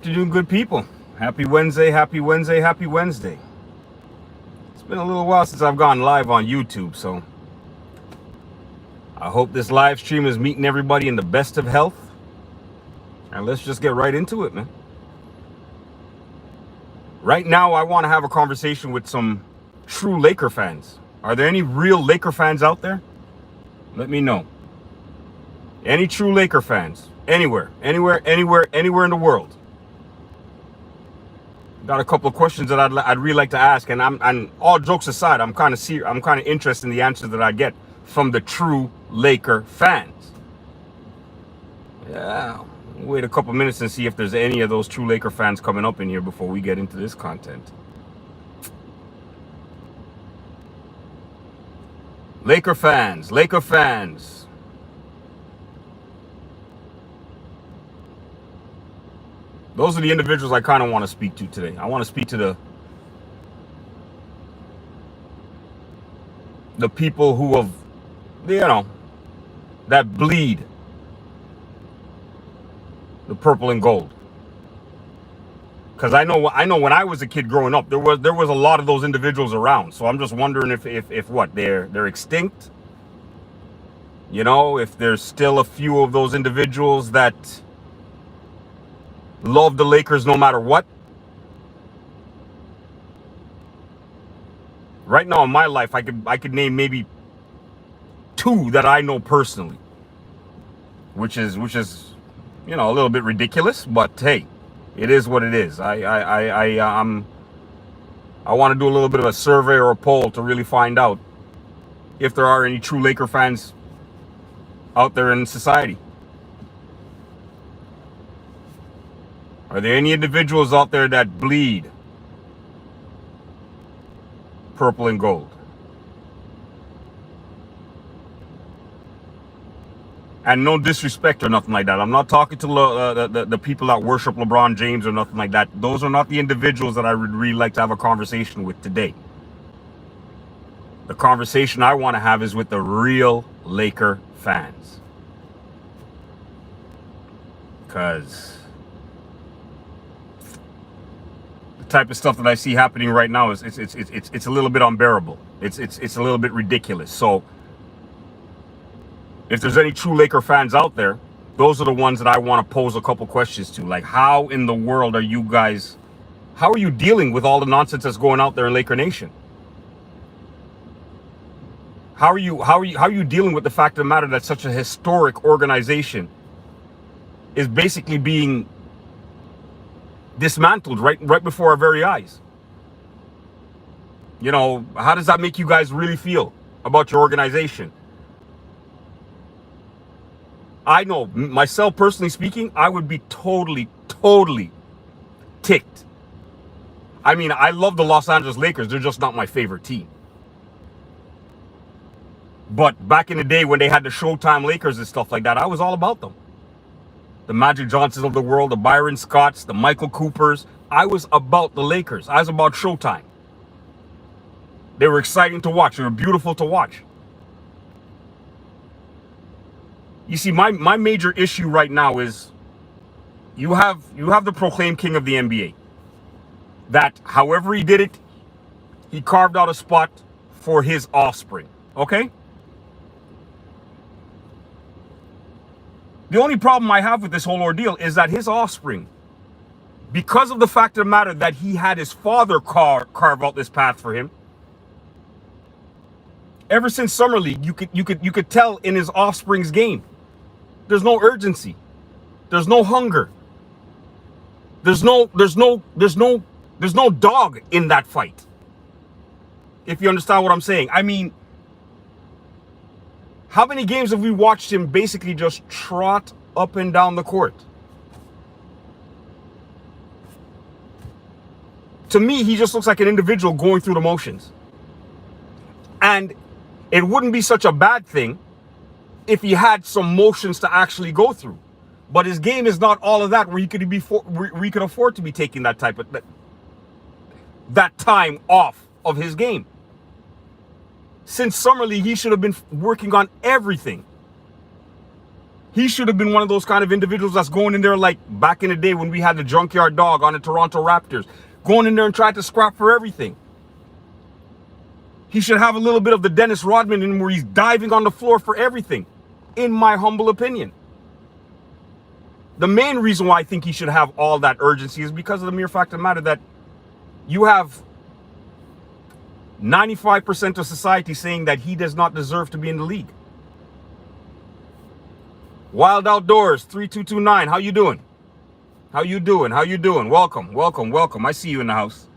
Afternoon, good people. Happy Wednesday, happy Wednesday, happy Wednesday. It's been a little while since I've gone live on YouTube, so I hope this live stream is meeting everybody in the best of health. And let's just get right into it, man. Right now, I want to have a conversation with some true Laker fans. Are there any real Laker fans out there? Let me know. Any true Laker fans? Anywhere in the world. Got a couple of questions that I'd really like to ask, and all jokes aside, I'm kind of interested in the answers that I get from the true Laker fans. Yeah, wait a couple minutes and see if there's any of those true Laker fans coming up in here before we get into this content. Laker fans. Those are the individuals I kind of want to speak to today. I want to speak to the people who have, that bleed the purple and gold. Because I know when I was a kid growing up, there was a lot of those individuals around. So I'm just wondering if what, they're extinct. If there's still a few of those individuals that love the Lakers no matter what. Right now in my life, I could name maybe two that I know personally, which is a little bit ridiculous, but hey, it is what it is. I want to do a little bit of a survey or a poll to really find out if there are any true Laker fans out there in society. Are there any individuals out there that bleed purple and gold? And no disrespect or nothing like that. I'm not talking to the people that worship LeBron James or nothing like that. Those are not the individuals that I would really like to have a conversation with today. The conversation I want to have is with the real Laker fans. Because type of stuff that I see happening right now is it's a little bit unbearable. It's a little bit ridiculous. So if there's any true Laker fans out there, those are the ones that I want to pose a couple questions to. Like, how in the world are you guys, how are you dealing with all the nonsense that's going out there in Laker Nation? How are you dealing with the fact of the matter that such a historic organization is basically being dismantled right before our very eyes? How does that make you guys really feel about your organization? I know, myself personally speaking, I would be totally ticked. I mean, I love the Los Angeles Lakers. They're just not my favorite team. But back in the day when they had the Showtime Lakers and stuff like that, I was all about them. The Magic Johnsons of the world, the Byron Scotts, the Michael Coopers. I was about the Lakers. I was about Showtime. They were exciting to watch. They were beautiful to watch. You see, my major issue right now is you have the proclaimed king of the NBA. That however he did it, he carved out a spot for his offspring. Okay? The only problem I have with this whole ordeal is that his offspring, because of the fact of the matter that he had his father carve out this path for him, ever since Summer League, you could tell in his offspring's game, there's no urgency, there's no hunger, there's no dog in that fight. If you understand what I'm saying. I mean, how many games have we watched him basically just trot up and down the court? To me, he just looks like an individual going through the motions. And it wouldn't be such a bad thing if he had some motions to actually go through. But his game is not all of that where he could afford to be taking that type of that time off of his game. Since Summer League, he should have been working on everything. He should have been one of those kind of individuals that's going in there like back in the day when we had the junkyard dog on the Toronto Raptors, going in there and trying to scrap for everything. He should have a little bit of the Dennis Rodman in him where he's diving on the floor for everything, in my humble opinion. The main reason why I think he should have all that urgency is because of the mere fact of the matter that you have 95% of society saying that he does not deserve to be in the league. Wild Outdoors 3229, how you doing? How you doing? How you doing? Welcome, welcome, welcome. I see you in the house.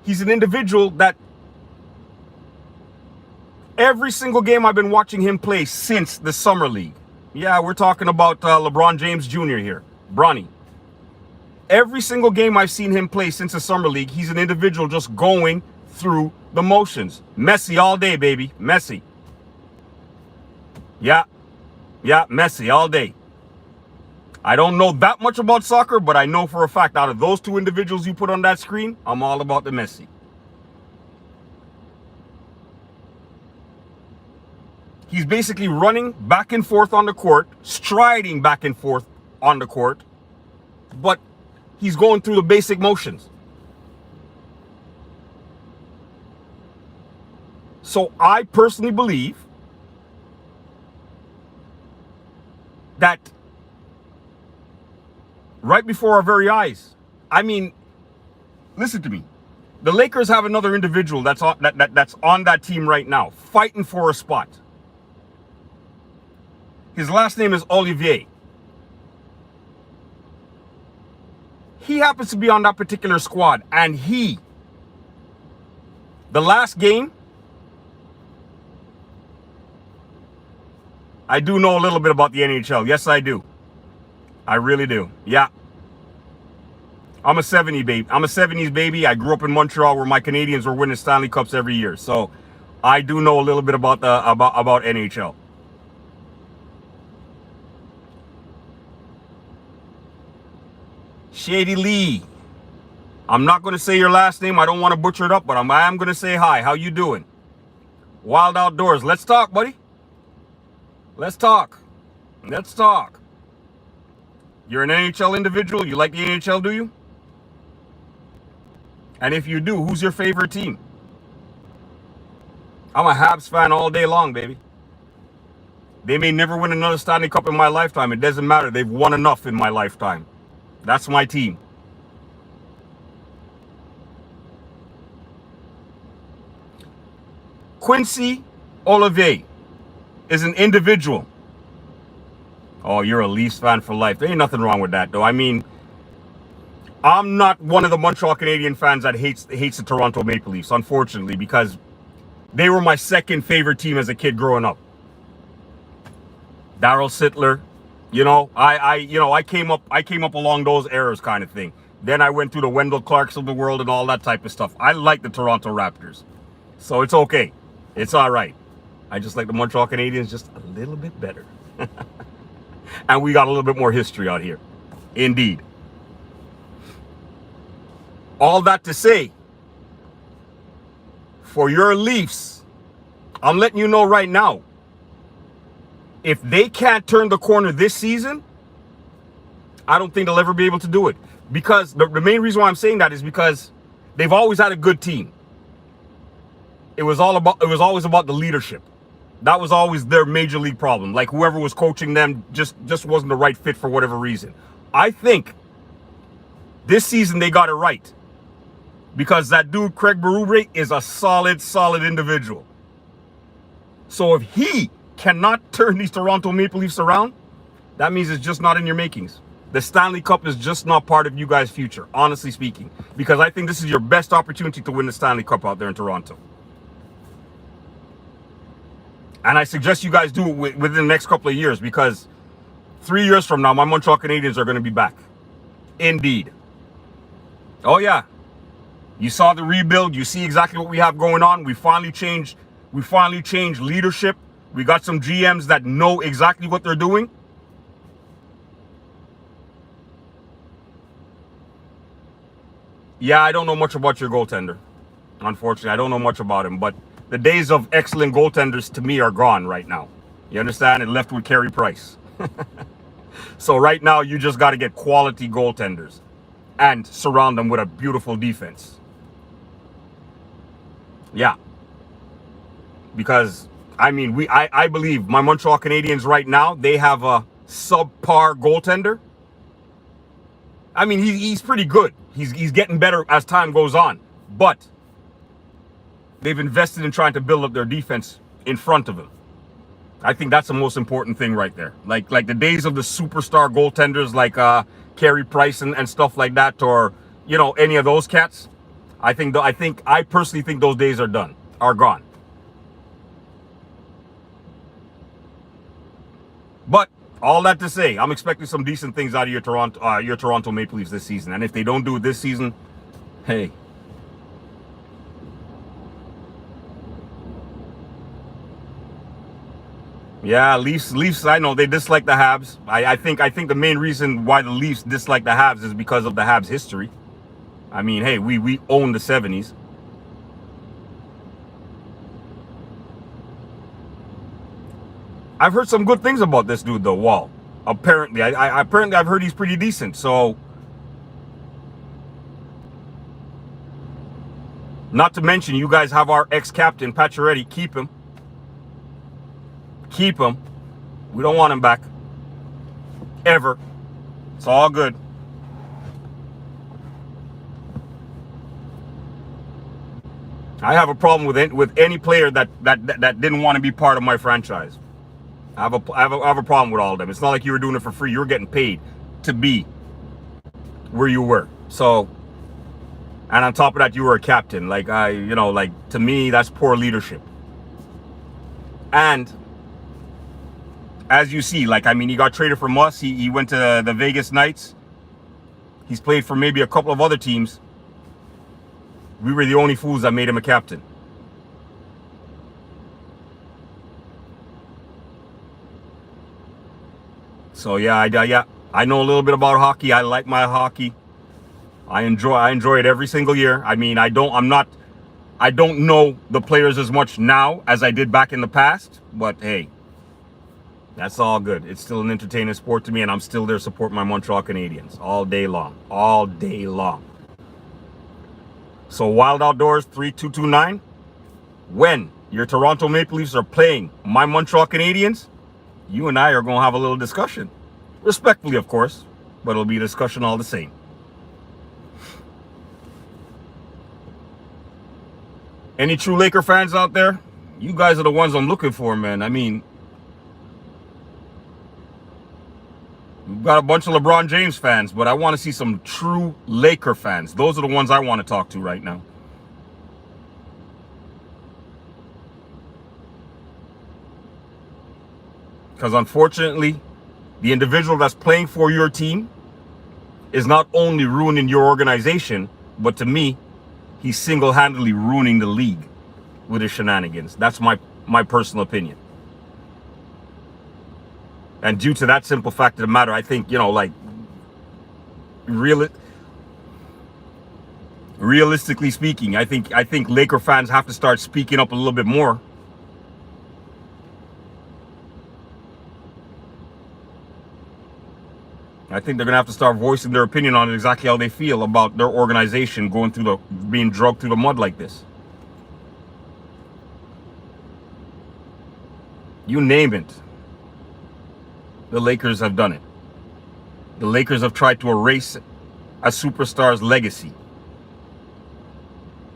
He's an individual that every single game I've been watching him play since the Summer League. Yeah, we're talking about LeBron James Jr. here, Bronny. Every single game I've seen him play since the Summer League, he's an individual just going through the motions. Messi all day, baby. Messi. Yeah, Messi all day. I don't know that much about soccer, but I know for a fact out of those two individuals you put on that screen, I'm all about the Messi. He's basically running back and forth on the court, striding back and forth on the court, but he's going through the basic motions. So I personally believe that right before our very eyes, I mean, listen to me. The Lakers have another individual that's on that team right now, fighting for a spot. His last name is Olivier. He happens to be on that particular squad, and the last game, I do know a little bit about the NHL. Yes, I do. I really do. Yeah. I'm a 70s baby. I'm a 70s baby. I grew up in Montreal where my Canadians were winning Stanley Cups every year. So I do know a little bit about about NHL. Shady Lee. I'm not going to say your last name. I don't want to butcher it up, but I am going to say hi. How you doing? Wild Outdoors. Let's talk, buddy. Let's talk. Let's talk. You're an NHL individual. You like the NHL, do you? And if you do, who's your favorite team? I'm a Habs fan all day long, baby. They may never win another Stanley Cup in my lifetime. It doesn't matter. They've won enough in my lifetime. That's my team. Quincy Olivier is an individual. Oh, you're a Leafs fan for life. There ain't nothing wrong with that, though. I mean, I'm not one of the Montreal Canadian fans that hates the Toronto Maple Leafs, unfortunately, because they were my second favorite team as a kid growing up. Darryl Sittler, you know, I came up along those eras kind of thing. Then I went through the Wendell Clarks of the world and all that type of stuff. I like the Toronto Raptors, so it's okay. It's all right. I just like the Montreal Canadiens just a little bit better. And we got a little bit more history out here. Indeed. All that to say, for your Leafs, I'm letting you know right now, if they can't turn the corner this season, I don't think they'll ever be able to do it. Because the main reason why I'm saying that is because they've always had a good team. It was always about the leadership. That was always their major league problem. Like whoever was coaching them just wasn't the right fit for whatever reason. I think this season they got it right. Because that dude, Craig Berube, is a solid individual. So if he cannot turn these Toronto Maple Leafs around, that means it's just not in your makings. The Stanley Cup is just not part of you guys' future, honestly speaking. Because I think this is your best opportunity to win the Stanley Cup out there in Toronto. And I suggest you guys do it within the next couple of years, because 3 years from now, my Montreal Canadiens are going to be back. Indeed. Oh, yeah. You saw the rebuild. You see exactly what we have going on. We finally changed leadership. We got some GMs that know exactly what they're doing. Yeah, I don't know much about your goaltender. Unfortunately, I don't know much about him, but the days of excellent goaltenders to me are gone right now. You understand? And left with Carey Price. So right now, you just got to get quality goaltenders and surround them with a beautiful defense. Yeah. Because, I mean, I believe my Montreal Canadiens right now, they have a subpar goaltender. I mean, he's pretty good. He's getting better as time goes on. But they've invested in trying to build up their defense in front of him. I think that's the most important thing right there. Like the days of the superstar goaltenders like Carey Price and stuff like that, or any of those cats. I personally think those days are gone. But all that to say, I'm expecting some decent things out of your Toronto Maple Leafs this season. And if they don't do it this season, hey. Yeah, Leafs. I know they dislike the Habs. I think the main reason why the Leafs dislike the Habs is because of the Habs' history. I mean, hey, we own the 70s. I've heard some good things about this dude, though, Wall. Apparently, I've heard he's pretty decent. So, not to mention, you guys have our ex-captain Pacioretty. Keep him. Keep him. We don't want him back. Ever. It's all good. I have a problem with any player that didn't want to be part of my franchise. I have a problem with all of them. It's not like you were doing it for free. You were getting paid to be where you were. So, and on top of that, you were a captain. Like to me, that's poor leadership. And as you see, he got traded from us. He went to the Vegas Knights. He's played for maybe a couple of other teams. We were the only fools that made him a captain. So yeah, I know a little bit about hockey. I like my hockey. I enjoy it every single year. I mean, I don't know the players as much now as I did back in the past, but hey, that's all good. It's still an entertaining sport to me, and I'm still there supporting my Montreal Canadiens all day long. All day long. So Wild Outdoors 3229, when your Toronto Maple Leafs are playing my Montreal Canadiens, you and I are going to have a little discussion. Respectfully, of course, but it'll be a discussion all the same. Any true Laker fans out there? You guys are the ones I'm looking for, man. I mean, we've got a bunch of LeBron James fans, but I want to see some true Laker fans. Those are the ones I want to talk to right now. Because unfortunately, the individual that's playing for your team is not only ruining your organization, but to me, he's single-handedly ruining the league with his shenanigans. That's my personal opinion. And due to that simple fact of the matter, I think, realistically speaking, I think Laker fans have to start speaking up a little bit more. I think they're going to have to start voicing their opinion on exactly how they feel about their organization being dragged through the mud like this. You name it. The Lakers have done it. The Lakers have tried to erase a superstar's legacy.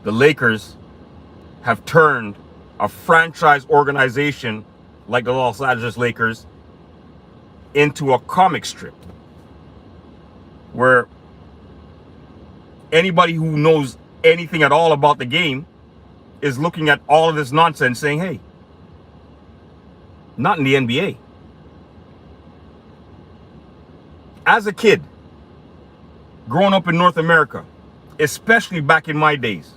The Lakers have turned a franchise organization like the Los Angeles Lakers into a comic strip where anybody who knows anything at all about the game is looking at all of this nonsense saying, hey, not in the NBA. As a kid, growing up in North America, especially back in my days,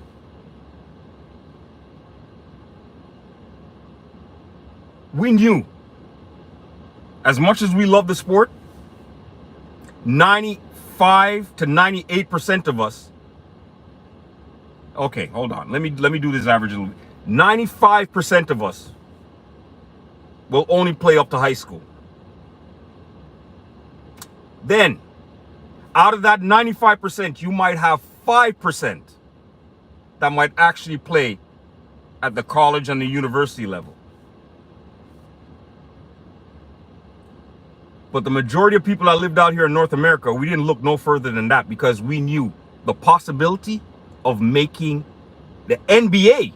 we knew, as much as we love the sport, 95 to 98% of us, okay, hold on, let me do this average a little bit. 95% of us will only play up to high school. Then, out of that 95%, you might have 5% that might actually play at the college and the university level. But the majority of people that lived out here in North America, we didn't look no further than that because we knew the possibility of making the NBA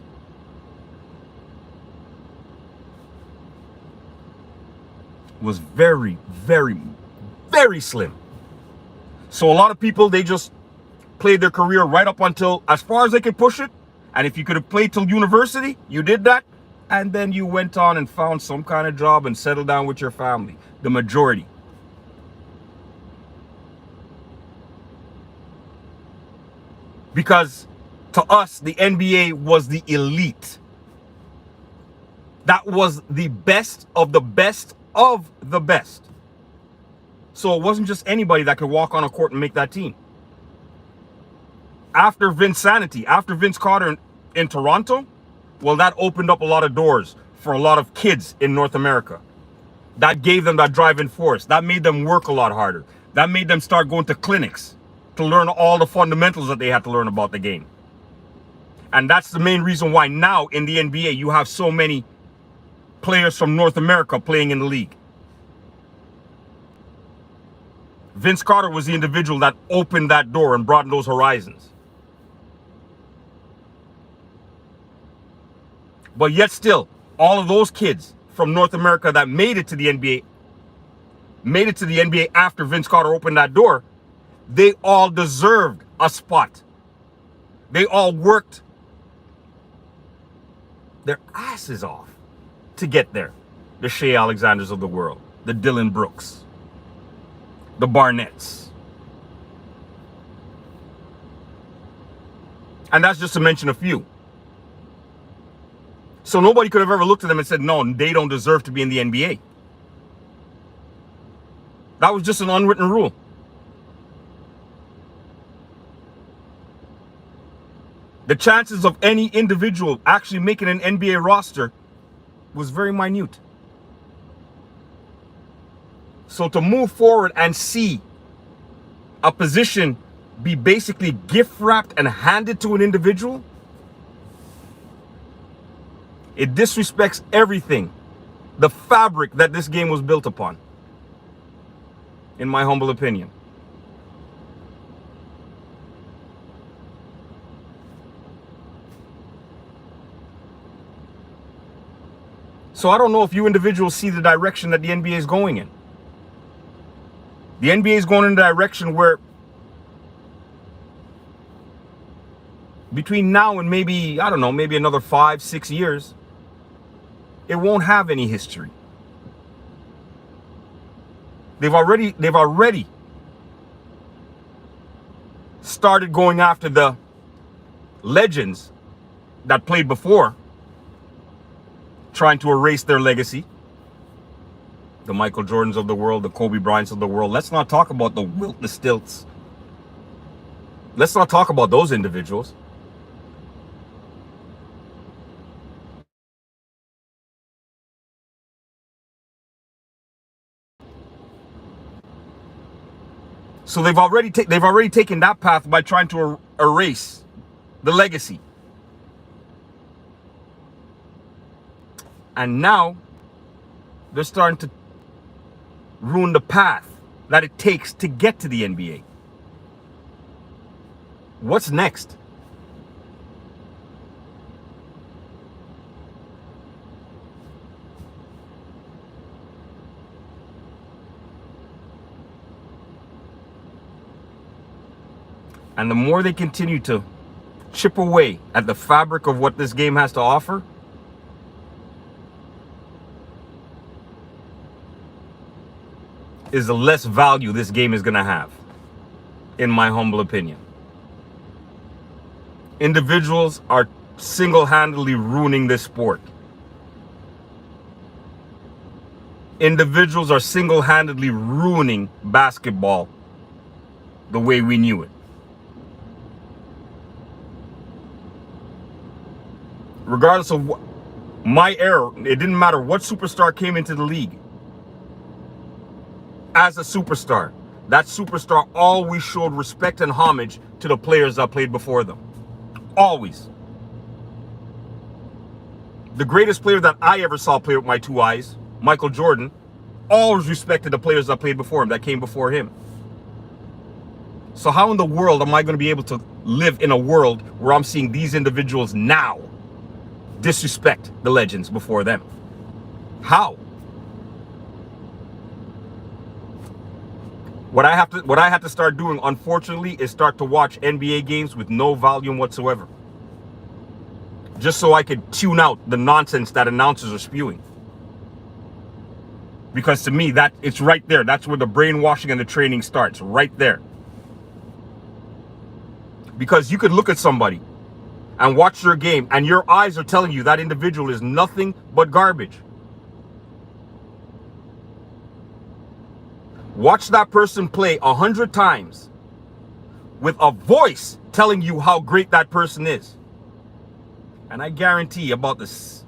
was very, very, very slim. So a lot of people, they just played their career right up until as far as they could push it. And if you could have played till university, you did that. And then you went on and found some kind of job and settled down with your family. The majority. Because to us, the NBA was the elite. That was the best of the best of the best. So it wasn't just anybody that could walk on a court and make that team. After Vinsanity, after Vince Carter in Toronto, well, that opened up a lot of doors for a lot of kids in North America. That gave them that driving force. That made them work a lot harder. That made them start going to clinics to learn all the fundamentals that they had to learn about the game. And that's the main reason why now in the NBA you have so many players from North America playing in the league. Vince Carter was the individual that opened that door and broadened those horizons. But yet still, all of those kids from North America that made it to the NBA after Vince Carter opened that door, they all deserved a spot. They all worked their asses off to get there. The Shea Alexanders of the world, the Dylan Brooks, the Barnetts. And that's just to mention a few. So nobody could have ever looked at them and said, no, they don't deserve to be in the NBA. That was just an unwritten rule. The chances of any individual actually making an NBA roster was very minute. So to move forward and see a position be basically gift wrapped and handed to an individual, it disrespects everything, the fabric that this game was built upon, in my humble opinion. So I don't know if you individuals see the direction that the NBA is going in. The NBA is going in a direction where between now and maybe, I don't know, maybe another 5-6 years, it won't have any history. They've already started going after the legends that played before, trying to erase their legacy. The Michael Jordans of the world, the Kobe Bryants of the world. Let's not talk about the Wilt, the Stilts. Let's not talk about those individuals. So they've already taken that path by trying to erase the legacy. And now they're starting to ruin the path that it takes to get to the NBA. What's next? And the more they continue to chip away at the fabric of what this game has to offer, is the less value this game is going to have, in my humble opinion. Individuals are single-handedly ruining this sport. Individuals are single-handedly ruining basketball the way we knew it. Regardless of My era, it didn't matter what superstar came into the league. As a superstar, that superstar always showed respect and homage to the players that played before them. Always. The greatest player that I ever saw play with my two eyes, Michael Jordan, always respected the players that played before him, that came before him. So how in the world am I going to be able to live in a world where I'm seeing these individuals now disrespect the legends before them? How? What I have to start doing, unfortunately, is start to watch NBA games with no volume whatsoever. Just so I could tune out the nonsense that announcers are spewing. Because to me, that it's right there. That's where the brainwashing and the training starts, right there. Because you could look at somebody and watch their game, and your eyes are telling you that individual is nothing but garbage. Watch that person play 100 times with a voice telling you how great that person is. And I guarantee about this,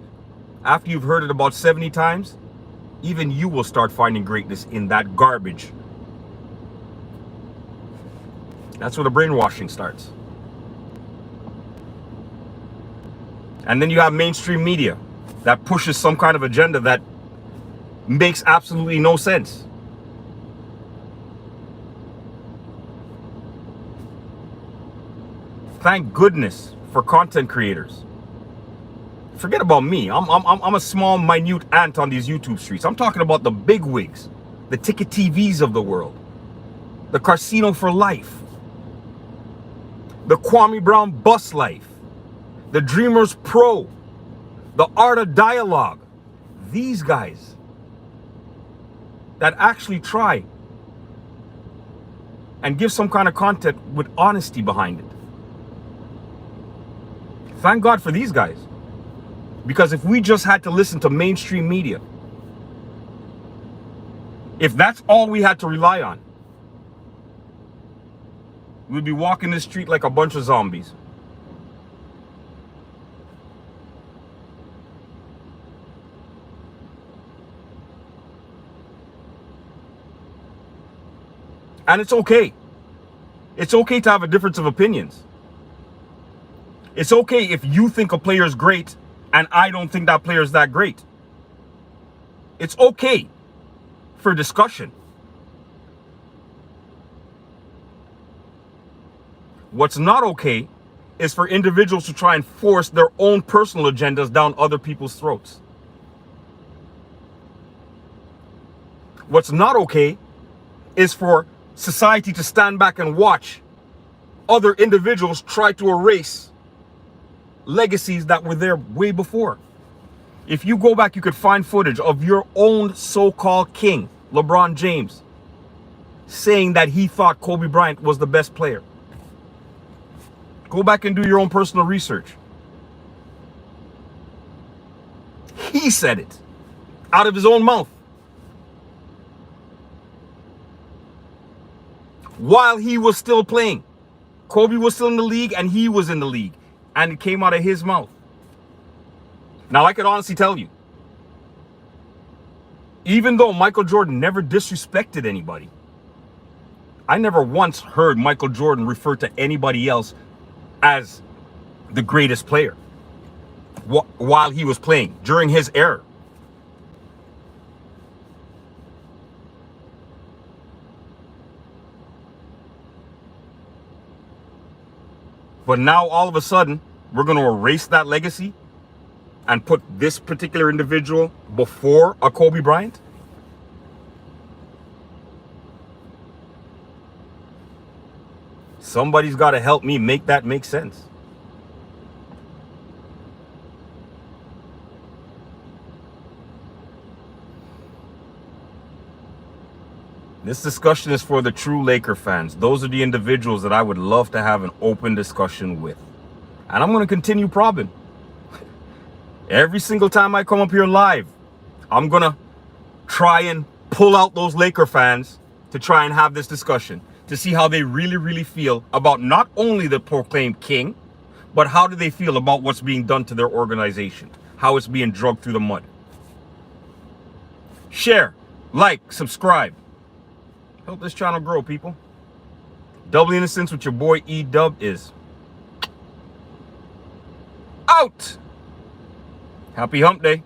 after you've heard it about 70 times, even you will start finding greatness in that garbage. That's where the brainwashing starts. And then you have mainstream media that pushes some kind of agenda that makes absolutely no sense. Thank goodness for content creators. Forget about me. I'm a small, minute ant on these YouTube streets. I'm talking about the big wigs, the Ticket TVs of the world, the Casino for Life, the Kwame Brown Bus Life, the Dreamers Pro, the Art of Dialogue. These guys that actually try and give some kind of content with honesty behind it. Thank God for these guys. Because if we just had to listen to mainstream media, if that's all we had to rely on, we'd be walking the street like a bunch of zombies. And it's okay. It's okay to have a difference of opinions. It's okay if you think a player is great and I don't think that player is that great. It's okay for discussion. What's not okay is for individuals to try and force their own personal agendas down other people's throats. What's not okay is for society to stand back and watch other individuals try to erase legacies that were there way before. If you go back, you could find footage of your own so-called king, LeBron James, saying that he thought Kobe Bryant was the best player. Go back and do your own personal research. He said it out of his own mouth. While he was still playing. Kobe was still in the league and he was in the league. And it came out of his mouth. Now, I could honestly tell you, even though Michael Jordan never disrespected anybody, I never once heard Michael Jordan refer to anybody else as the greatest player while he was playing during his era. But now all of a sudden, we're going to erase that legacy and put this particular individual before a Kobe Bryant? Somebody's got to help me make that make sense. This discussion is for the true Laker fans. Those are the individuals that I would love to have an open discussion with. And I'm going to continue probing. Every single time I come up here live, I'm going to try and pull out those Laker fans to try and have this discussion, to see how they really feel about not only the proclaimed king, but how do they feel about what's being done to their organization? how it's being drugged through the mud. Share, like, subscribe. Help this channel grow, people. Double the Innocence with your boy E-Dub is out. Happy hump day.